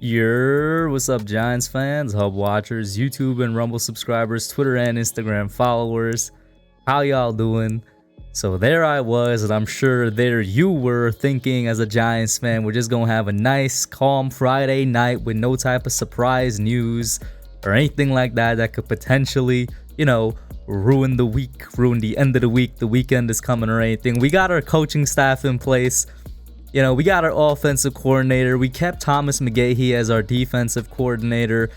What's up, Giants fans, Hub watchers, YouTube and Rumble subscribers, Twitter and Instagram followers? How y'all doing? So there I was, and I'm sure there you were thinking as a Giants fan, we're just gonna have a nice, calm Friday night with no type of surprise news or anything like that could potentially, ruin the week, ruin the end of the week. The weekend is coming or anything. We got our coaching staff in place. We got our offensive coordinator. We kept Thomas McGahee as our defensive coordinator.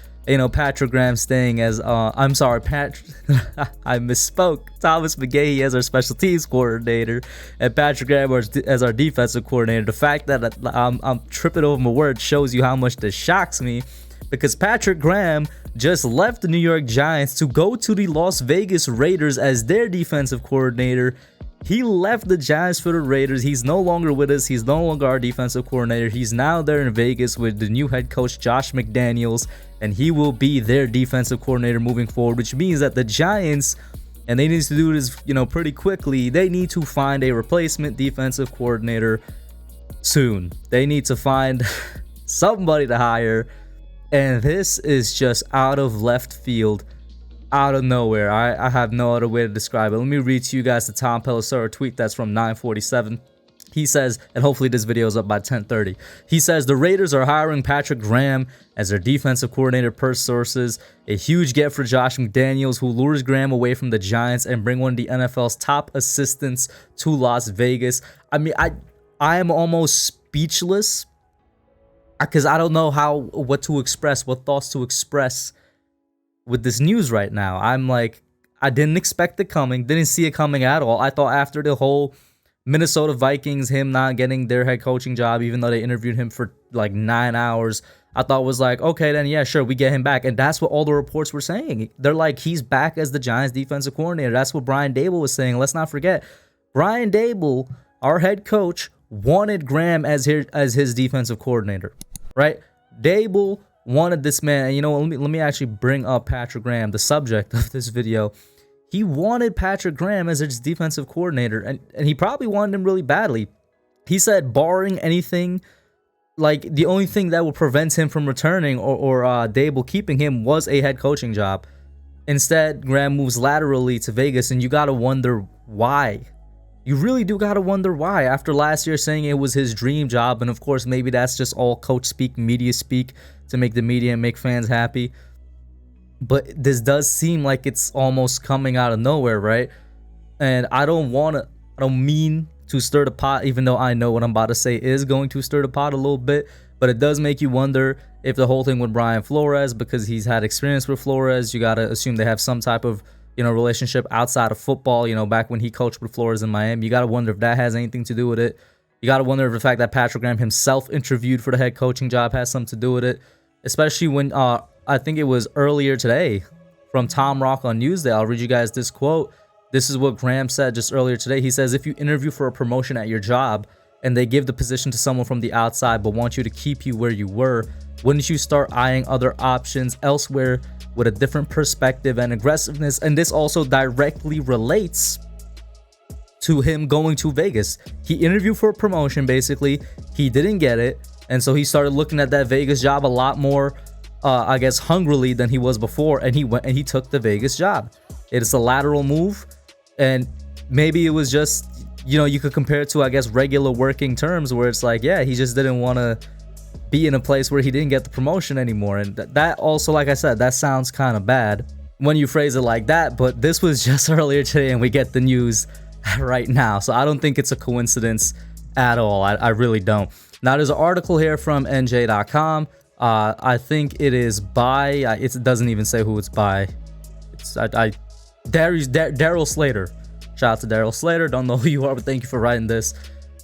Patrick Graham staying as, I misspoke. Thomas McGahee as our special teams coordinator and Patrick Graham as our defensive coordinator. The fact that I'm tripping over my words shows you how much this shocks me, because Patrick Graham just left the New York Giants to go to the Las Vegas Raiders as their defensive coordinator. He left the Giants for the Raiders. He's no longer with us. He's no longer our defensive coordinator. He's now there in Vegas with the new head coach, Josh McDaniels, and he will be their defensive coordinator moving forward, which means that the Giants, and they need to do this, pretty quickly, they need to find a replacement defensive coordinator soon. They need to find somebody to hire, and this is just out of left field. Out of nowhere. I have no other way to describe it. Let me read to you guys the Tom Pelissero tweet that's from 9:47. He says, and hopefully this video is up by 10:30. He says, the Raiders are hiring Patrick Graham as their defensive coordinator per sources. A huge get for Josh McDaniels, who lures Graham away from the Giants and bring one of the NFL's top assistants to Las Vegas. I mean, I am almost speechless because I don't know what thoughts to express with this news right now. I'm like, I didn't expect it coming, didn't see it coming at all. I thought after the whole Minnesota Vikings, him not getting their head coaching job, even though they interviewed him for like 9 hours, I thought was like, okay, then yeah, sure, we get him back. And that's what all the reports were saying. They're like, he's back as the Giants defensive coordinator. That's what Brian Daboll was saying. Let's not forget, Brian Daboll, our head coach, wanted Graham as his defensive coordinator, right? Daboll wanted this man, and let me actually bring up Patrick Graham, the subject of this video. He wanted Patrick Graham as his defensive coordinator, and he probably wanted him really badly. He said, barring anything, like the only thing that will prevent him from returning or Daboll keeping him was a head coaching job. Instead, Graham moves laterally to Vegas, and you gotta wonder why. You really do gotta wonder why, after last year saying it was his dream job. And of course, maybe that's just all coach speak, media speak, to make the media and make fans happy. But this does seem like it's almost coming out of nowhere, right? And I don't mean to stir the pot, even though I know what I'm about to say is going to stir the pot a little bit. But it does make you wonder if the whole thing with Brian Flores, because he's had experience with Flores, you gotta assume they have some type of relationship outside of football, back when he coached with Flores in Miami. You got to wonder if that has anything to do with it. You got to wonder if the fact that Patrick Graham himself interviewed for the head coaching job has something to do with it, especially when I think it was earlier today from Tom Rock on Newsday. I'll read you guys this quote. This is what Graham said just earlier today. He says, if you interview for a promotion at your job and they give the position to someone from the outside but want you to keep you where you were, wouldn't you start eyeing other options elsewhere with a different perspective and aggressiveness? And this also directly relates to him going to Vegas. He interviewed for a promotion, basically. He didn't get it. And so he started looking at that Vegas job a lot more, hungrily than he was before. And he went and he took the Vegas job. It's a lateral move. And maybe it was just, you could compare it to, regular working terms where it's like, yeah, he just didn't want to be in a place where he didn't get the promotion anymore. And that also, like I said, that sounds kind of bad when you phrase it like that, but this was just earlier today and we get the news right now. So I don't think it's a coincidence at all. I really don't. Now there's an article here from NJ.com. I think it is by, it doesn't even say who it's by. It's Daryl Slater. Shout out to Daryl Slater. Don't know who you are, but thank you for writing this.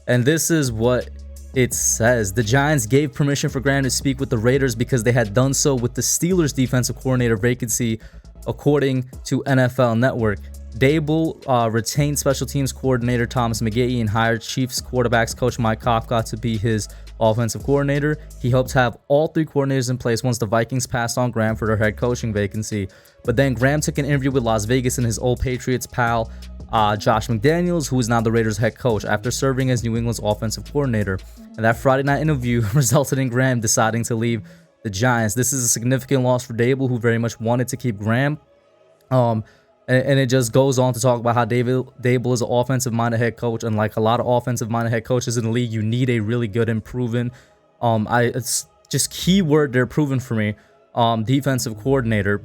And this is what it says. The Giants gave permission for Graham to speak with the Raiders because they had done so with the Steelers defensive coordinator vacancy, according to NFL Network. Daboll retained special teams coordinator Thomas McGahee and hired Chiefs quarterbacks coach Mike Kafka to be his offensive coordinator. He hoped to have all three coordinators in place once the Vikings passed on Graham for their head coaching vacancy. But then Graham took an interview with Las Vegas and his old Patriots pal, Josh McDaniels, who is now the Raiders head coach, after serving as New England's offensive coordinator. And that Friday night interview resulted in Graham deciding to leave the Giants. This is a significant loss for Dable, who very much wanted to keep Graham. And it just goes on to talk about how Dable is an offensive-minded head coach, and like a lot of offensive-minded head coaches in the league, you need a really good and proven, it's just keyword there, proven for me, defensive coordinator.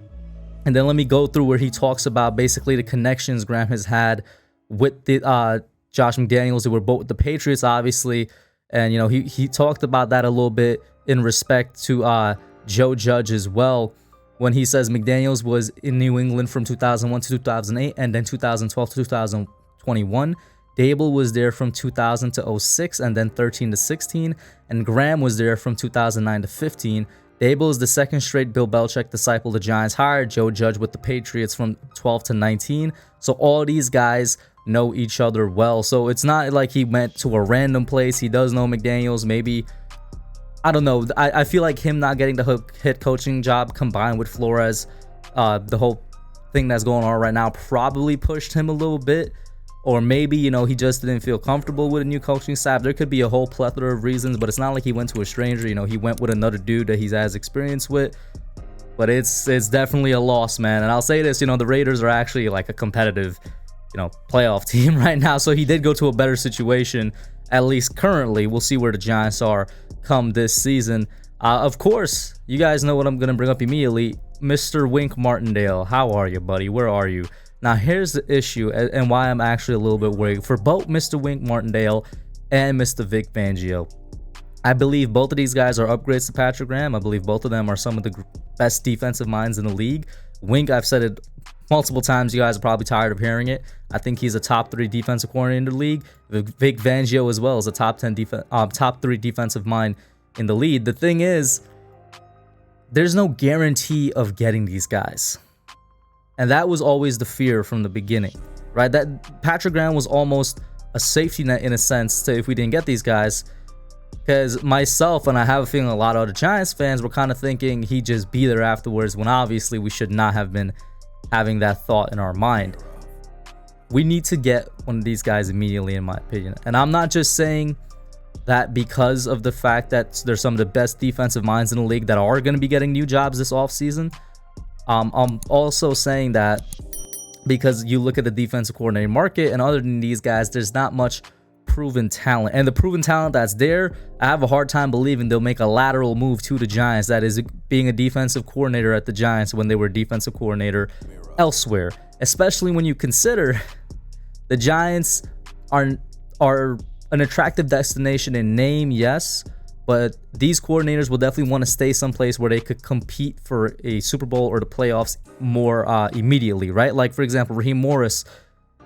And then let me go through where he talks about basically the connections Graham has had with the Josh McDaniels. They were both with the Patriots, obviously, and you know he talked about that a little bit in respect to Joe Judge as well, when he says McDaniels was in New England from 2001 to 2008 and then 2012 to 2021. Dable was there from 2000 to 06 and then 13 to 16, and Graham was there from 2009 to 15. Dable is the second straight Bill Belichick disciple the Giants hired. Joe Judge with the Patriots from 12 to 19. So all these guys know each other well. So it's not like he went to a random place. He does know McDaniels. Maybe, I don't know. I feel like him not getting the head coaching job combined with Flores, the whole thing that's going on right now, probably pushed him a little bit. Or maybe, you know, he just didn't feel comfortable with a new coaching staff. There could be a whole plethora of reasons, but it's not like he went to a stranger. You know, he went with another dude that he's has experience with. But it's definitely a loss, man. And I'll say this, you know, the Raiders are actually like a competitive, you know, playoff team right now. So he did go to a better situation, at least currently. We'll see where the Giants are come this season. Of course, you guys know what I'm going to bring up immediately. Mr. Wink Martindale, how are you, buddy? Where are you? Now, here's the issue and why I'm actually a little bit worried for both Mr. Wink Martindale and Mr. Vic Fangio. I believe both of these guys are upgrades to Patrick Graham. I believe both of them are some of the best defensive minds in the league. Wink, I've said it multiple times. You guys are probably tired of hearing it. I think he's a top 3 defensive coordinator in the league. Vic Fangio as well is a top 3 defensive mind in the league. The thing is, there's no guarantee of getting these guys. And that was always the fear from the beginning, right? That Patrick Graham was almost a safety net in a sense to if we didn't get these guys. Because myself, and I have a feeling a lot of other Giants fans, were kind of thinking he'd just be there afterwards, when obviously we should not have been having that thought in our mind. We need to get one of these guys immediately, in my opinion. And I'm not just saying that because of the fact that there's some of the best defensive minds in the league that are going to be getting new jobs this offseason. I'm also saying that because you look at the defensive coordinator market, and other than these guys, there's not much proven talent. And the proven talent that's there, I have a hard time believing they'll make a lateral move to the Giants. That is being a defensive coordinator at the Giants when they were defensive coordinator elsewhere. Especially when you consider the Giants are an attractive destination in name, yes. But these coordinators will definitely want to stay someplace where they could compete for a Super Bowl or the playoffs more immediately, right? Like, for example, Raheem Morris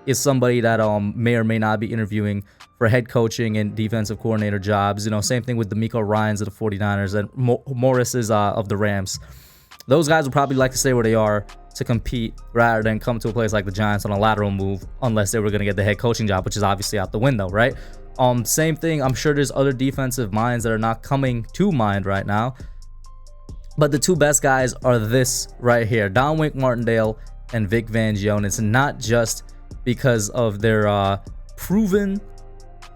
is somebody that may or may not be interviewing for head coaching and defensive coordinator jobs. You know, same thing with D'Amico Ryans of the 49ers and Morris is of the Rams. Those guys will probably like to stay where they are to compete rather than come to a place like the Giants on a lateral move, unless they were going to get the head coaching job, which is obviously out the window, right? Same thing. I'm sure there's other defensive minds that are not coming to mind right now. But the two best guys are this right here, Don Wink Martindale and Vic Fangio. And it's not just because of their proven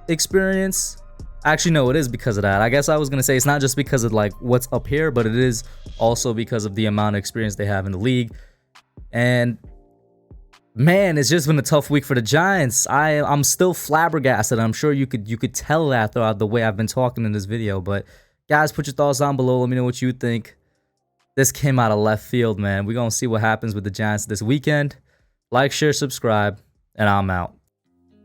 experience. Actually, no, it is because of that. I guess I was going to say it's not just because of like what's up here, but it is also because of the amount of experience they have in the league. And man, it's just been a tough week for the Giants. I'm still flabbergasted. I'm sure you could tell that throughout the way I've been talking in this video. But guys, put your thoughts down below. Let me know what you think. This came out of left field, man. We're going to see what happens with the Giants this weekend. Like, share, subscribe, and I'm out.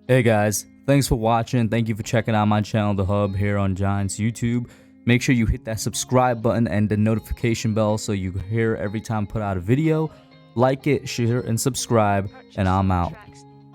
Hey guys, thanks for watching. Thank you for checking out my channel, The Hub, here on Giants YouTube. Make sure you hit that subscribe button and the notification bell so you hear every time I put out a video. Like it, share, and subscribe, and I'm out.